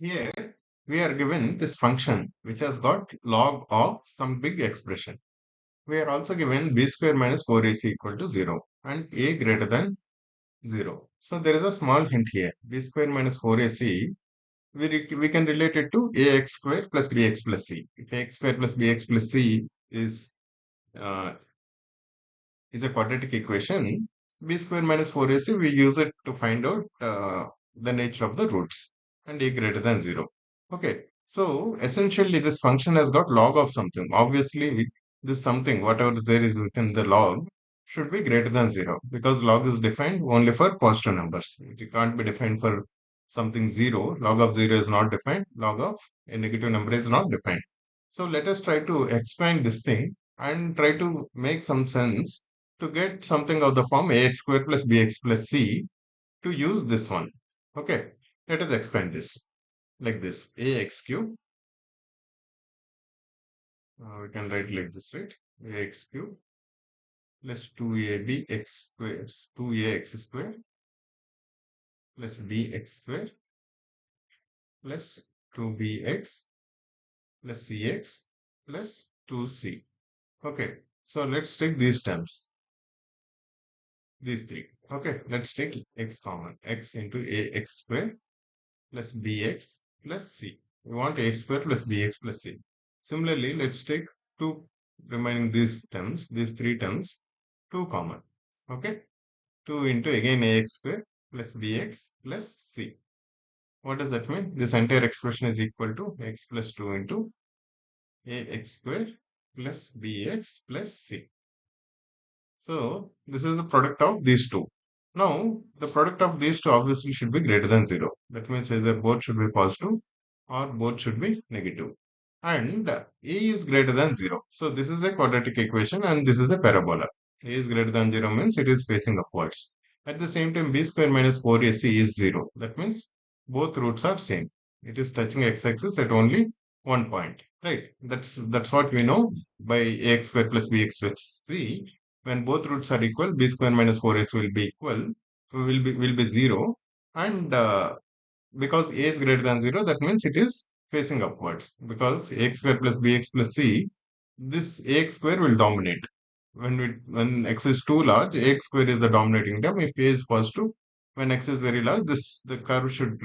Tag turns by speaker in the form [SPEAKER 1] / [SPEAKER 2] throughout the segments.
[SPEAKER 1] Here we are given this function which has got log of some big expression. We are also given b square minus 4ac equal to 0 and a greater than 0. So there is a small hint here. B square minus 4ac, we can relate it to ax square plus bx plus c. If ax square plus bx plus c uh, is a quadratic equation, b square minus 4ac, we use it to find out the nature of the roots and a greater than 0. Okay, so essentially this function has got log of something. Obviously, this something, whatever there is within the log, should be greater than 0 because log is defined only for positive numbers. It can't be defined for something 0. Log of 0 is not defined. Log of a negative number is not defined. So let us try to expand this thing and try to make some sense to get something of the form ax square plus bx plus c to use this one. Okay, let us expand this like this. Ax cube, we can write like this, right? Ax cube plus 2abx square, 2ax square plus bx square plus 2bx plus cx plus 2c. Okay, so let's take these terms, these three. Okay, let's take x common. X into ax square plus bx plus c. We want ax square plus bx plus c. Similarly, let's take two remaining these terms, these three terms, 2 common. Okay, 2 into again ax square plus bx plus c. What does that mean? This entire expression is equal to x plus 2 into ax square plus bx plus c. So this is the product of these two. Now, the product of these two obviously should be greater than 0. That means either both should be positive or both should be negative. And a is greater than 0. So this is a quadratic equation and this is a parabola. A is greater than 0 means it is facing upwards. At the same time, b square minus 4ac is 0. That means both roots are same. It is touching x-axis at only one point. Right? That's what we know by ax square plus bx plus c. When both roots are equal, b square minus 4ac will be equal, will be 0. And because a is greater than 0, that means it is facing upwards. Because ax square plus bx plus c, this ax square will dominate. When x is too large, ax square is the dominating term. If a is positive, when x is very large, the curve should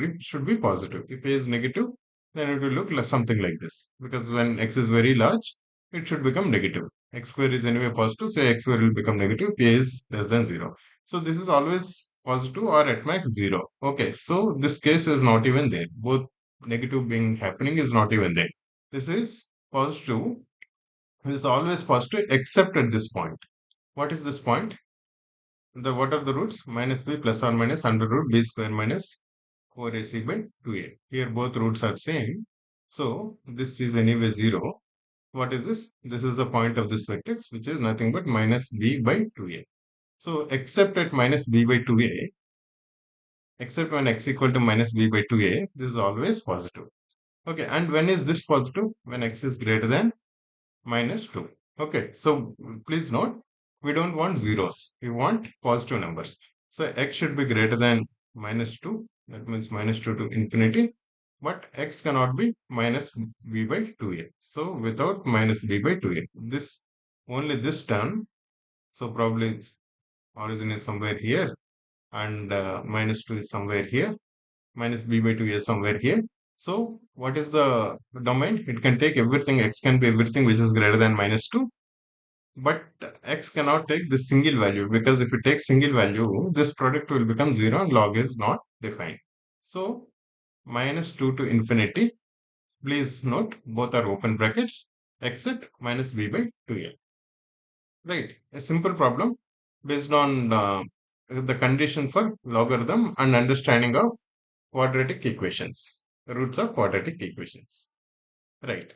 [SPEAKER 1] be positive. If a is negative, then it will look like something like this. Because when x is very large, it should become negative. X square is anyway positive, so x square will become negative. A is less than 0. So this is always positive or at max 0. Okay, so this case is not even there. Both negative being happening is not even there. This is positive. This is always positive except at this point. What is this point? What are the roots? Minus b plus or minus under root b square minus 4ac by 2a. Here both roots are same. So this is anyway 0. What is this? This is the point of this vertex, which is nothing but minus b by 2a. So except at minus b by 2a, except when x equal to minus b by 2a, this is always positive. Okay, and when is this positive? When x is greater than minus 2. Okay, so please note, we don't want zeros. We want positive numbers. So x should be greater than minus 2. That means minus 2 to infinity. But x cannot be minus b by 2a. So without minus b by 2a, only this term, so probably its origin is somewhere here and minus 2 is somewhere here, minus b by 2 is somewhere here. So what is the domain? It can take everything, x can be everything which is greater than minus 2, but x cannot take this single value because if it takes single value, this product will become 0 and log is not defined. So minus 2 to infinity, please note both are open brackets except minus b by 2a. Right, a simple problem based on the condition for logarithm and understanding of quadratic equations, roots of quadratic equations. Right.